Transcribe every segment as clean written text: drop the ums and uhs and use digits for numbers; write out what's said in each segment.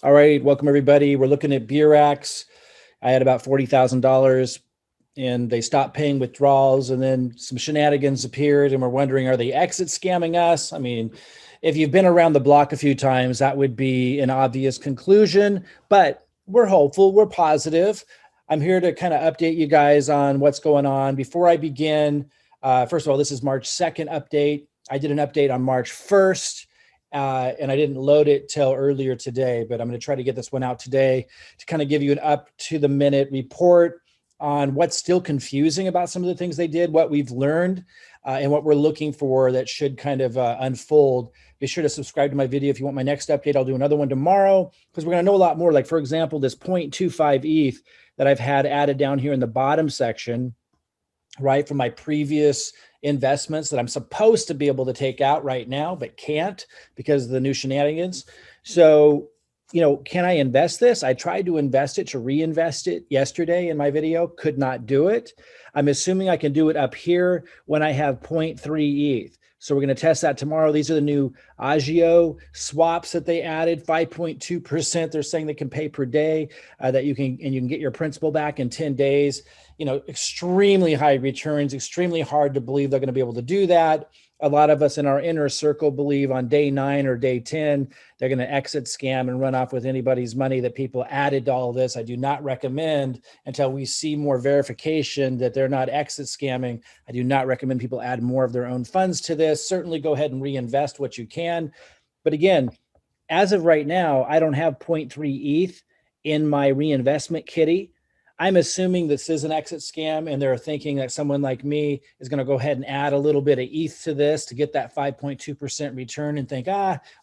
All right, welcome everybody. We're looking at Beurax. I had about $40,000 and they stopped paying withdrawals, and then some shenanigans appeared and we're wondering, are they exit scamming us? I mean, if you've been around the block a few times, that would be an obvious conclusion, but we're hopeful, we're positive. I'm here to kind of update you guys on what's going on. Before I begin, first of all, this is March 2nd update. I did an update on March 1st. And I didn't load it till earlier today, but I'm going to try to get this one out today to kind of give you an up to the minute report on what's still confusing about some of the things they did, what we've learned, and what we're looking for that should kind of unfold. Be sure to subscribe to my video if you want my next update. I'll do another one tomorrow because we're going to know a lot more. Like, for example, this 0.25 ETH that I've had added down here in the bottom section, right, from my previous investments that I'm supposed to be able to take out right now, but can't because of the new shenanigans. So, can I invest this? I tried to invest it, to reinvest it yesterday in my video, could not do it. I'm assuming I can do it up here when I have 0.3 ETH. So we're going to test that tomorrow. These are the new NRGY swaps that they added, 5.2%. They're saying they can pay per day, that you can get your principal back in 10 days. Extremely high returns, extremely hard to believe they're going to be able to do that. A lot of us in our inner circle believe on day 9 or day 10, they're going to exit scam and run off with anybody's money that people added to all of this. I do not recommend, until we see more verification that they're not exit scamming, I do not recommend people add more of their own funds to this. Certainly go ahead and reinvest what you can. But again, as of right now, I don't have 0.3 ETH in my reinvestment kitty. I'm assuming this is an exit scam, and they're thinking that someone like me is going to go ahead and add a little bit of ETH to this to get that 5.2% return and think,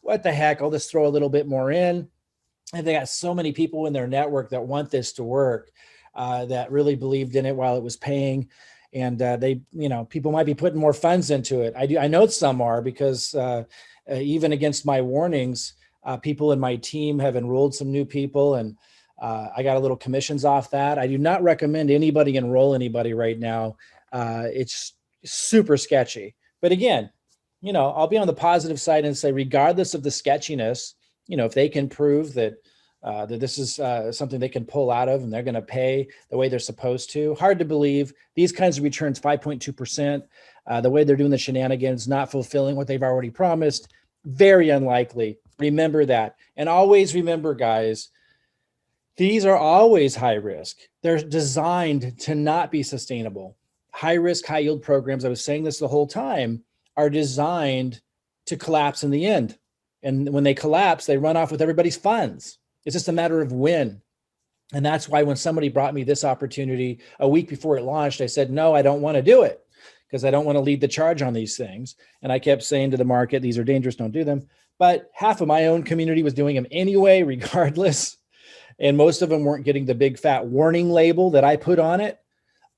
what the heck, I'll just throw a little bit more in. And they got so many people in their network that want this to work, that really believed in it while it was paying. And people might be putting more funds into it. I know some are, because even against my warnings, people in my team have enrolled some new people, and I got a little commissions off that. I do not recommend anybody enroll anybody right now. It's super sketchy. But again, I'll be on the positive side and say, regardless of the sketchiness, if they can prove that this is something they can pull out of and they're going to pay the way they're supposed to. Hard to believe these kinds of returns, 5.2%, the way they're doing the shenanigans, not fulfilling what they've already promised. Very unlikely. Remember that. And always remember, guys, these are always high risk. They're designed to not be sustainable. High risk, high yield programs, I was saying this the whole time, are designed to collapse in the end. And when they collapse, they run off with everybody's funds. It's just a matter of when. And that's why when somebody brought me this opportunity a week before it launched, I said, no, I don't want to do it, because I don't want to lead the charge on these things. And I kept saying to the market, these are dangerous, don't do them. But half of my own community was doing them anyway, regardless. And most of them weren't getting the big fat warning label that I put on it.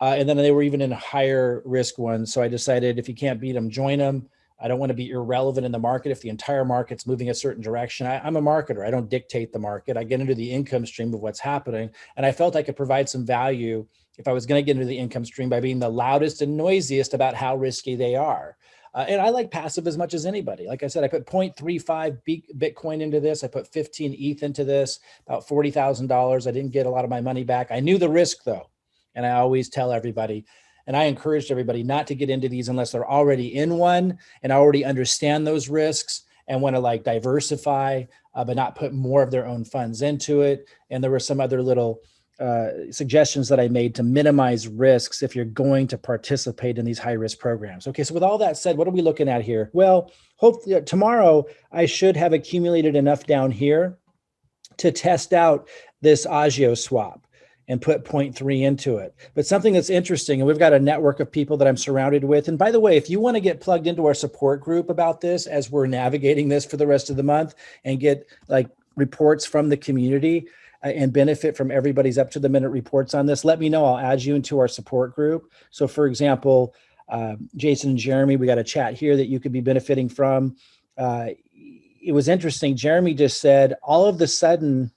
And then they were even in higher risk ones. So I decided, if you can't beat them, join them. I don't want to be irrelevant in the market if the entire market's moving a certain direction. I'm a marketer. I don't dictate the market. I get into the income stream of what's happening. And I felt I could provide some value if I was going to get into the income stream by being the loudest and noisiest about how risky they are. And I like passive as much as anybody. Like I said, I put 0.35 Bitcoin into this. I put 15 ETH into this, about $40,000. I didn't get a lot of my money back. I knew the risk, though. And I always tell everybody, and I encouraged everybody not to get into these unless they're already in one and already understand those risks and want to diversify, but not put more of their own funds into it. And there were some other little suggestions that I made to minimize risks if you're going to participate in these high risk programs. Okay, so with all that said, what are we looking at here? Well, hopefully tomorrow I should have accumulated enough down here to test out this NRGY swap and put 0.3 into it. But something that's interesting, and we've got a network of people that I'm surrounded with. And by the way, if you want to get plugged into our support group about this as we're navigating this for the rest of the month and get reports from the community, and benefit from everybody's up to the minute reports on this, let me know. I'll add you into our support group. So for example, Jason and Jeremy, we got a chat here that you could be benefiting from. It was interesting. Jeremy just said, all of a sudden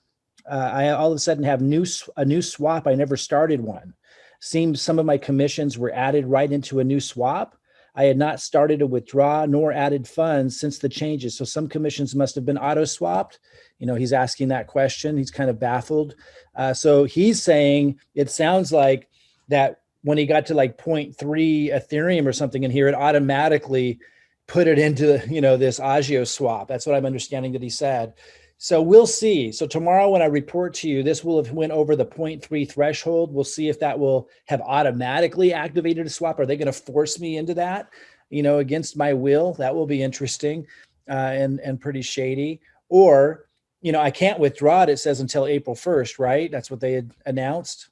have a new swap. I never started one. Seems some of my commissions were added right into a new swap. I had not started to withdraw nor added funds since the changes. So some commissions must have been auto swapped. He's asking that question. He's kind of baffled. So he's saying it sounds like that when he got to like 0.3 Ethereum or something in here, it automatically put it into, this Agio swap. That's what I'm understanding that he said. So we'll see. So tomorrow when I report to you, this will have went over the 0.3 threshold. We'll see if that will have automatically activated a swap. Are they going to force me into that, against my will? That will be interesting and pretty shady. Or, I can't withdraw it, it says, until April 1st, right? That's what they had announced.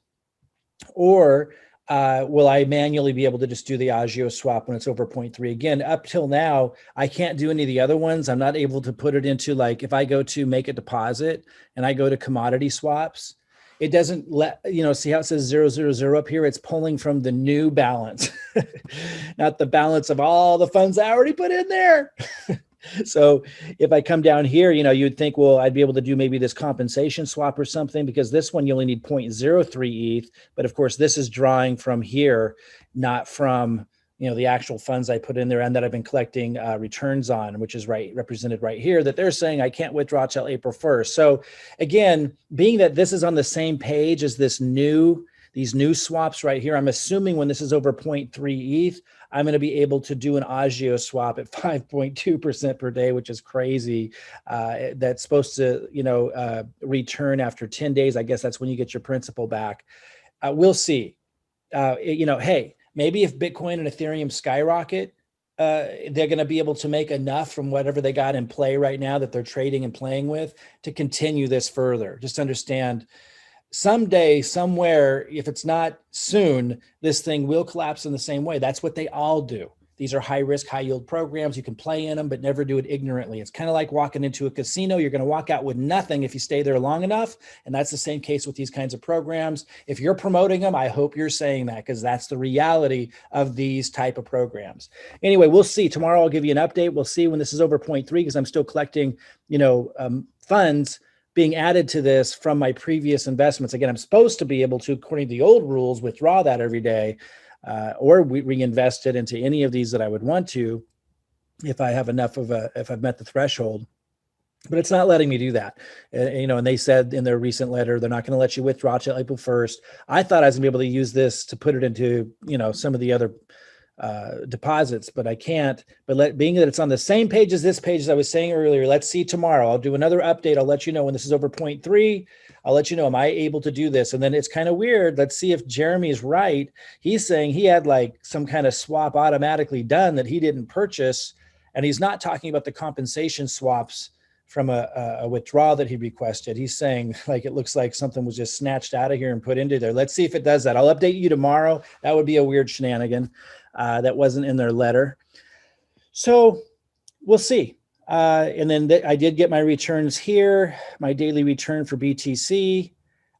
Or will I manually be able to just do the Agio swap when it's over 0.3? Again, up till now, I can't do any of the other ones. I'm not able to put it into, like, if I go to make a deposit and I go to commodity swaps, it doesn't let, see how it says 000 up here? It's pulling from the new balance, not the balance of all the funds I already put in there. So if I come down here, you'd think, well, I'd be able to do maybe this compensation swap or something, because this one you only need 0.03 ETH. But of course, this is drawing from here, not from, the actual funds I put in there and that I've been collecting returns on, which is represented right here, that they're saying I can't withdraw till April 1st. So again, being that this is on the same page as these new swaps right here, I'm assuming when this is over 0.3 ETH, I'm going to be able to do an Agio swap at 5.2% per day, which is crazy. That's supposed to, return after 10 days. I guess that's when you get your principal back. We'll see. Hey, maybe if Bitcoin and Ethereum skyrocket, they're going to be able to make enough from whatever they got in play right now that they're trading and playing with to continue this further. Just understand, someday, somewhere, if it's not soon, this thing will collapse in the same way. That's what they all do. These are high risk, high yield programs. You can play in them, but never do it ignorantly. It's kind of like walking into a casino. You're going to walk out with nothing if you stay there long enough. And that's the same case with these kinds of programs. If you're promoting them, I hope you're saying that, because that's the reality of these type of programs. Anyway, we'll see. Tomorrow I'll give you an update. We'll see when this is over 0.3, because I'm still collecting, funds being added to this from my previous investments. Again, I'm supposed to be able to, according to the old rules, withdraw that every day, or reinvest it into any of these that I would want to, if I have enough if I've met the threshold. But it's not letting me do that. And they said in their recent letter, they're not going to let you withdraw till April 1st. I thought I was going to be able to use this to put it into, some of the other deposits, but I can't. But being that it's on the same page as this page, as I was saying earlier, let's see tomorrow. I'll do another update. I'll let you know when this is over 0.3. I'll let you know, am I able to do this? And then it's kind of weird. Let's see if Jeremy is right. He's saying he had like some kind of swap automatically done that he didn't purchase. And he's not talking about the compensation swaps from a withdrawal that he requested. He's saying, like, it looks like something was just snatched out of here and put into there. Let's see if it does that. I'll update you tomorrow. That would be a weird shenanigan. That wasn't in their letter. So we'll see. And then I did get my returns here, my daily return for BTC.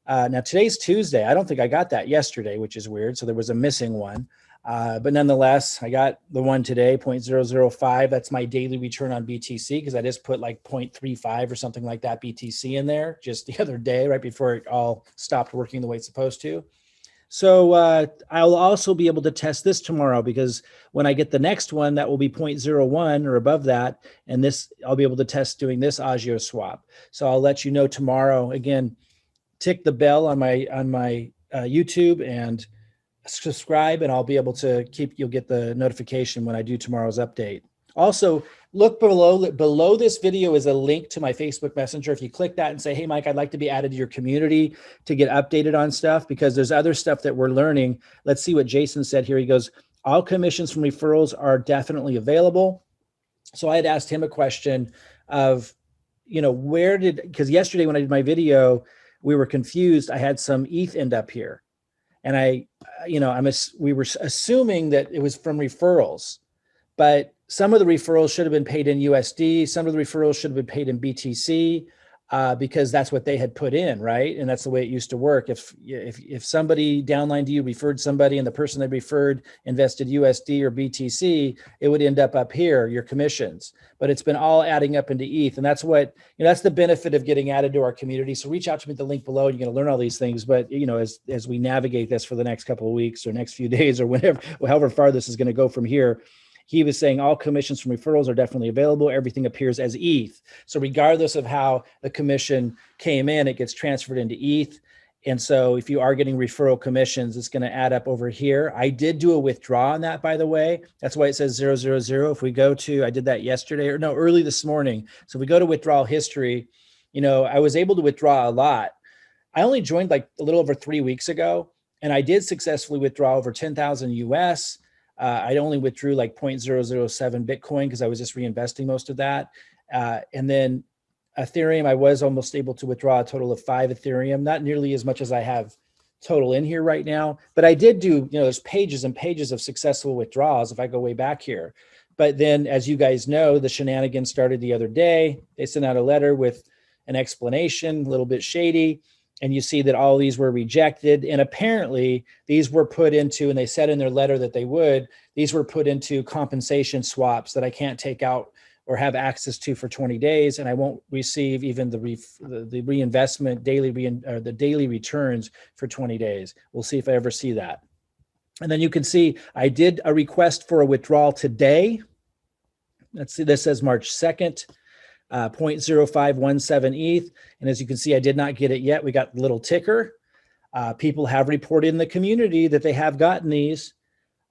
Now today's Tuesday. I don't think I got that yesterday, which is weird. So there was a missing one. But nonetheless, I got the one today, 0.005. That's my daily return on BTC, because I just put like 0.35 or something like that BTC in there just the other day, right before it all stopped working the way it's supposed to. So I'll also be able to test this tomorrow, because when I get the next one, that will be 0.01 or above that. And this, I'll be able to test doing this Agio swap. So I'll let you know tomorrow. Again, tick the bell on my YouTube and subscribe, and I'll be able to you'll get the notification when I do tomorrow's update. Also, look below this video is a link to my Facebook Messenger. If you click that and say, hey, Mike, I'd like to be added to your community to get updated on stuff, because there's other stuff that we're learning. Let's see what Jason said here. He goes, all commissions from referrals are definitely available. So I had asked him a question of, because yesterday when I did my video, we were confused. I had some ETH end up here. And we were assuming that it was from referrals, but some of the referrals should have been paid in USD. Some of the referrals should have been paid in BTC, because that's what they had put in, right? And that's the way it used to work. If somebody downline to you referred somebody and the person they referred invested USD or BTC, it would end up here, your commissions. But it's been all adding up into ETH, and that's what that's the benefit of getting added to our community. So reach out to me at the link below. You're going to learn all these things. But as we navigate this for the next couple of weeks or next few days or whenever, however far this is going to go from here, he was saying all commissions from referrals are definitely available. Everything appears as ETH. So regardless of how the commission came in, it gets transferred into ETH. And so if you are getting referral commissions, it's going to add up over here. I did do a withdraw on that, by the way. That's why it says 000. If we go to, I did that yesterday, or no, early this morning. So if we go to withdrawal history, you know, I was able to withdraw a lot. I only joined like a little over 3 weeks ago, and I did successfully withdraw over 10,000 US. I only withdrew like 0.007 Bitcoin because I was just reinvesting most of that. And then Ethereum, I was almost able to withdraw a total of 5 Ethereum, not nearly as much as I have total in here right now, but I did do, you know, there's pages and pages of successful withdrawals if I go way back here. But then, as you guys know, the shenanigans started the other day. They sent out a letter with an explanation, a little bit shady, and you see that all these were rejected. And apparently these were put into, and they said in their letter that they would, these were put into compensation swaps that I can't take out or have access to for 20 days, and I won't receive even the reinvestment the daily returns for 20 days. We'll see if I ever see that. And then you can see I did a request for a withdrawal today. Let's see, this says March 2nd, 0.0517 ETH. And as you can see, I did not get it yet. We got the little ticker. People have reported in the community that they have gotten these.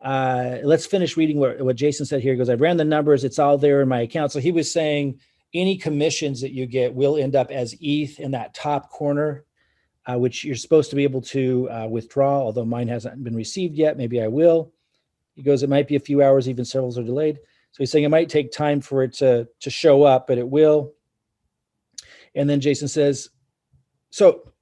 Let's finish reading what Jason said here. He goes, I ran the numbers. It's all there in my account. So he was saying any commissions that you get will end up as ETH in that top corner, which you're supposed to be able to withdraw, although mine hasn't been received yet. Maybe I will. He goes, it might be a few hours, even several are delayed. So he's saying it might take time for it to show up, but it will. And then Jason says, so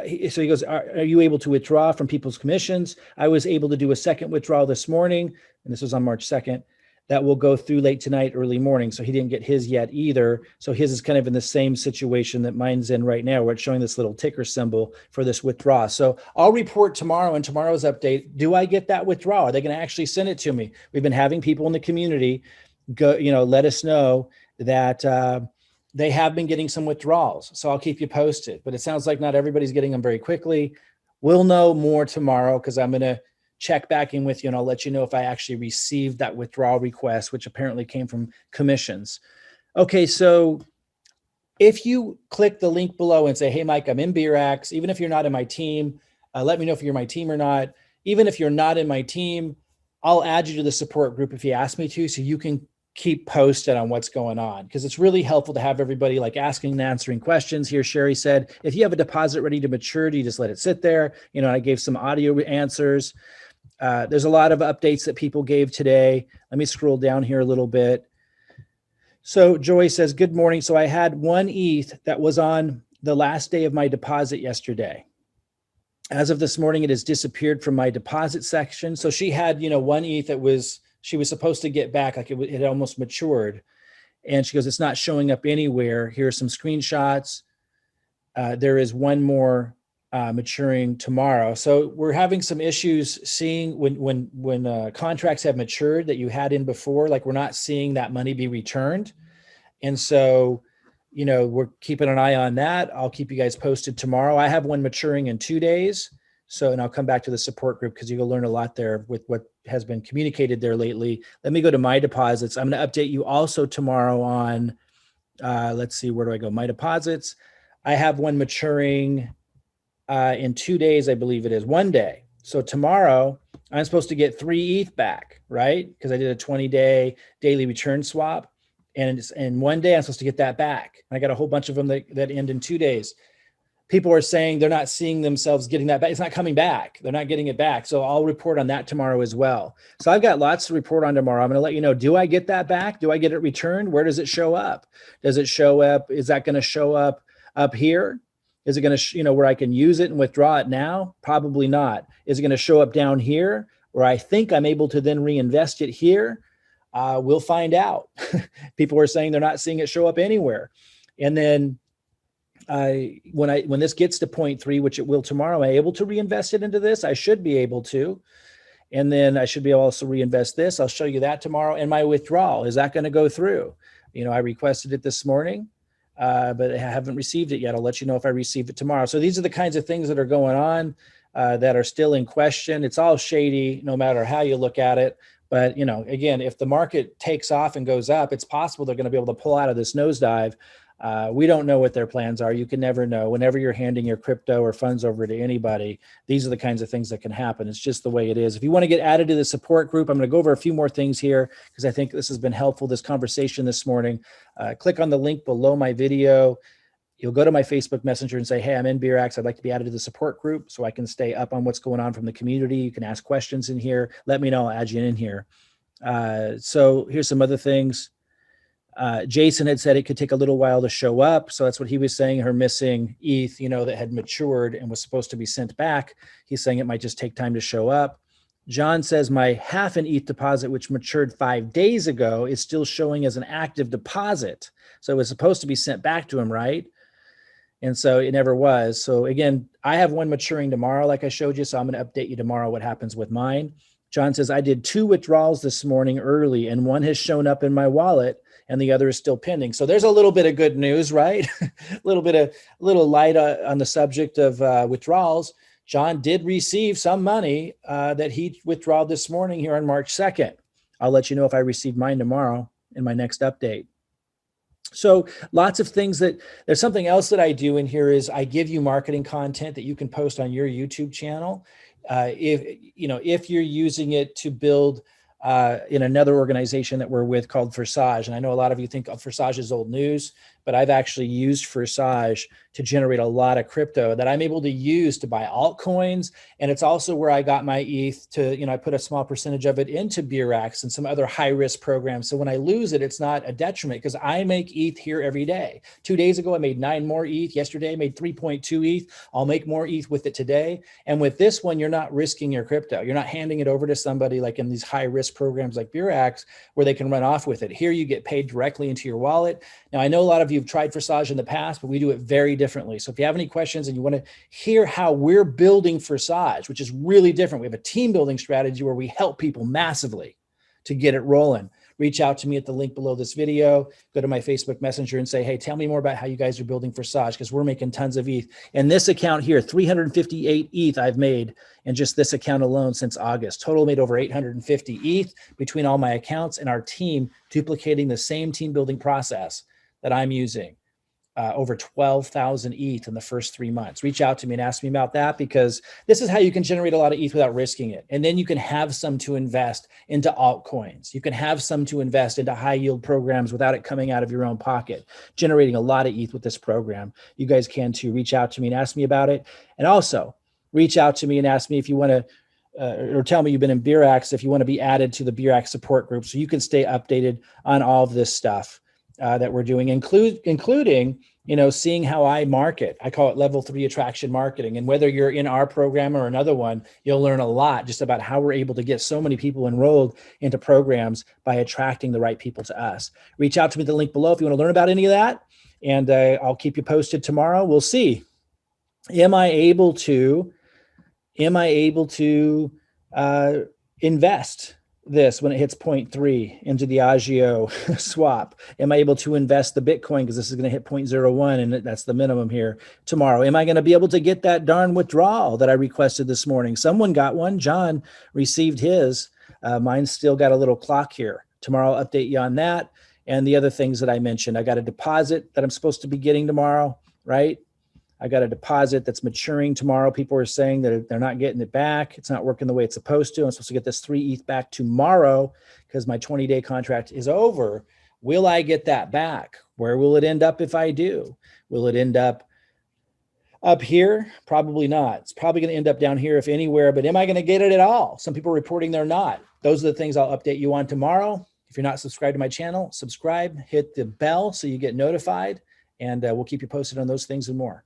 he goes, are you able to withdraw from people's commissions? I was able to do a second withdrawal this morning, and this was on March 2nd. That will go through late tonight, early morning. So he didn't get his yet either. So his is kind of in the same situation that mine's in right now, where it's showing this little ticker symbol for this withdrawal. So I'll report tomorrow in tomorrow's update. Do I get that withdrawal? Are they going to actually send it to me? We've been having people in the community go, let us know that they have been getting some withdrawals. So I'll keep you posted. But it sounds like not everybody's getting them very quickly. We'll know more tomorrow because I'm going to check back in with you, and I'll let you know if I actually received that withdrawal request, which apparently came from commissions. Okay, so if you click the link below and say, hey, Mike, I'm in Beurax, even if you're not in my team, let me know if you're my team or not. Even if you're not in my team, I'll add you to the support group if you ask me to, so you can keep posted on what's going on, because it's really helpful to have everybody like asking and answering questions here. Sherry said, if you have a deposit ready to maturity, just let it sit there. I gave some audio answers. There's a lot of updates that people gave today. Let me scroll down here a little bit. So Joy says, good morning. So I had 1 ETH that was on the last day of my deposit yesterday. As of this morning, it has disappeared from my deposit section. So she had, 1 ETH that she was supposed to get back, like it had almost matured. And she goes, it's not showing up anywhere. Here are some screenshots. There is one more maturing tomorrow. So we're having some issues seeing when contracts have matured that you had in before, like we're not seeing that money be returned. And so, we're keeping an eye on that. I'll keep you guys posted tomorrow. I have one maturing in 2 days. So, and I'll come back to the support group because you'll learn a lot there with what has been communicated there lately. Let me go to my deposits. I'm going to update you also tomorrow on, let's see, where do I go? My deposits. I have one maturing in 2 days, I believe it is, 1 day. So tomorrow I'm supposed to get 3 ETH back, right? Because I did a 20-day daily return swap. And in 1 day, I'm supposed to get that back. I got a whole bunch of them that end in 2 days. People are saying they're not seeing themselves getting that back. It's not coming back. They're not getting it back. So I'll report on that tomorrow as well. So I've got lots to report on tomorrow. I'm going to let you know, do I get that back? Do I get it returned? Where does it show up? Does it show up? Is that going to show up here? Is it going to, where I can use it and withdraw it now? Probably not. Is it going to show up down here where I think I'm able to then reinvest it here? We'll find out. People are saying they're not seeing it show up anywhere. And then when this gets to 0.3, which it will tomorrow, am I able to reinvest it into this? I should be able to. And then I should be able to also reinvest this. I'll show you that tomorrow. And my withdrawal, is that going to go through? I requested it this morning, but I haven't received it yet. I'll let you know if I receive it tomorrow. So these are the kinds of things that are going on that are still in question. It's all shady, no matter how you look at it. But, you know, again, if the market takes off and goes up, it's possible they're going to be able to pull out of this nosedive. We don't know what their plans are. You can never know. Whenever you're handing your crypto or funds over to anybody, these are the kinds of things that can happen. It's just the way it is. If you want to get added to the support group, I'm going to go over a few more things here because I think this has been helpful, this conversation this morning. Click on the link below my video. You'll go to my Facebook Messenger and say, hey, I'm in Beurax. I'd like to be added to the support group so I can stay up on what's going on from the community. You can ask questions in here. Let me know. I'll add you in here. So here's some other things. Jason had said it could take a little while to show up. So that's what he was saying, her missing ETH, you know, that had matured and was supposed to be sent back. He's saying it might just take time to show up. John says my half an ETH deposit, which matured 5 days ago, is still showing as an active deposit. So it was supposed to be sent back to him, right? And so it never was. So again, I have one maturing tomorrow, like I showed you. So I'm going to update you tomorrow what happens with mine. John says, I did 2 withdrawals this morning early, and one has shown up in my wallet and the other is still pending. So there's a little bit of good news, right? a little light on the subject of withdrawals. John did receive some money that he withdrawed this morning here on March 2nd. I'll let you know if I receive mine tomorrow in my next update. So lots of things there's something else that I do in here is I give you marketing content that you can post on your YouTube channel. If you're using it to build in another organization that we're with called Forsage. And I know a lot of you think of Forsage as old news, but I've actually used Forsage to generate a lot of crypto that I'm able to use to buy altcoins. And it's also where I got my ETH to, I put a small percentage of it into Beurax and some other high risk programs. So when I lose it, it's not a detriment because I make ETH here every day. 2 days ago, I made 9 more ETH. Yesterday, I made 3.2 ETH. I'll make more ETH with it today. And with this one, you're not risking your crypto. You're not handing it over to somebody like in these high risk programs like Beurax where they can run off with it. Here, you get paid directly into your wallet. Now, I know a lot of you have tried Forsage in the past, but we do it very differently. So if you have any questions and you want to hear how we're building Forsage, which is really different, we have a team building strategy where we help people massively to get it rolling. Reach out to me at the link below this video, go to my Facebook Messenger and say, hey, tell me more about how you guys are building Forsage because we're making tons of ETH. And this account here, 358 ETH I've made in just this account alone since August. Total made over 850 ETH between all my accounts and our team duplicating the same team building process that I'm using. Over 12,000 ETH in the first 3 months. Reach out to me and ask me about that because this is how you can generate a lot of ETH without risking it. And then you can have some to invest into altcoins. You can have some to invest into high yield programs without it coming out of your own pocket, generating a lot of ETH with this program. You guys can too. Reach out to me and ask me about it. And also reach out to me and ask me if you want to or tell me you've been in Beurax if you want to be added to the Beurax support group so you can stay updated on all of this stuff that we're doing, including, seeing how I market. I call it level 3 attraction marketing. And whether you're in our program or another one, you'll learn a lot just about how we're able to get so many people enrolled into programs by attracting the right people to us. Reach out to me at the link below if you want to learn about any of that. And I'll keep you posted tomorrow. We'll see. Am I able to invest this when it hits 0.3 into the Agio swap? Am I able to invest the Bitcoin because this is going to hit 0.01 and that's the minimum here tomorrow? Am I going to be able to get that darn withdrawal that I requested this morning? Someone got one. John received his. Mine's still got a little clock here. Tomorrow I'll update you on that and the other things that I mentioned. I got a deposit that I'm supposed to be getting tomorrow, right? I got a deposit that's maturing tomorrow. People are saying that they're not getting it back. It's not working the way it's supposed to. I'm supposed to get this 3 ETH back tomorrow because my 20-day contract is over. Will I get that back? Where will it end up if I do? Will it end up here? Probably not. It's probably going to end up down here if anywhere, but am I going to get it at all? Some people are reporting they're not. Those are the things I'll update you on tomorrow. If you're not subscribed to my channel, subscribe, hit the bell so you get notified, and we'll keep you posted on those things and more.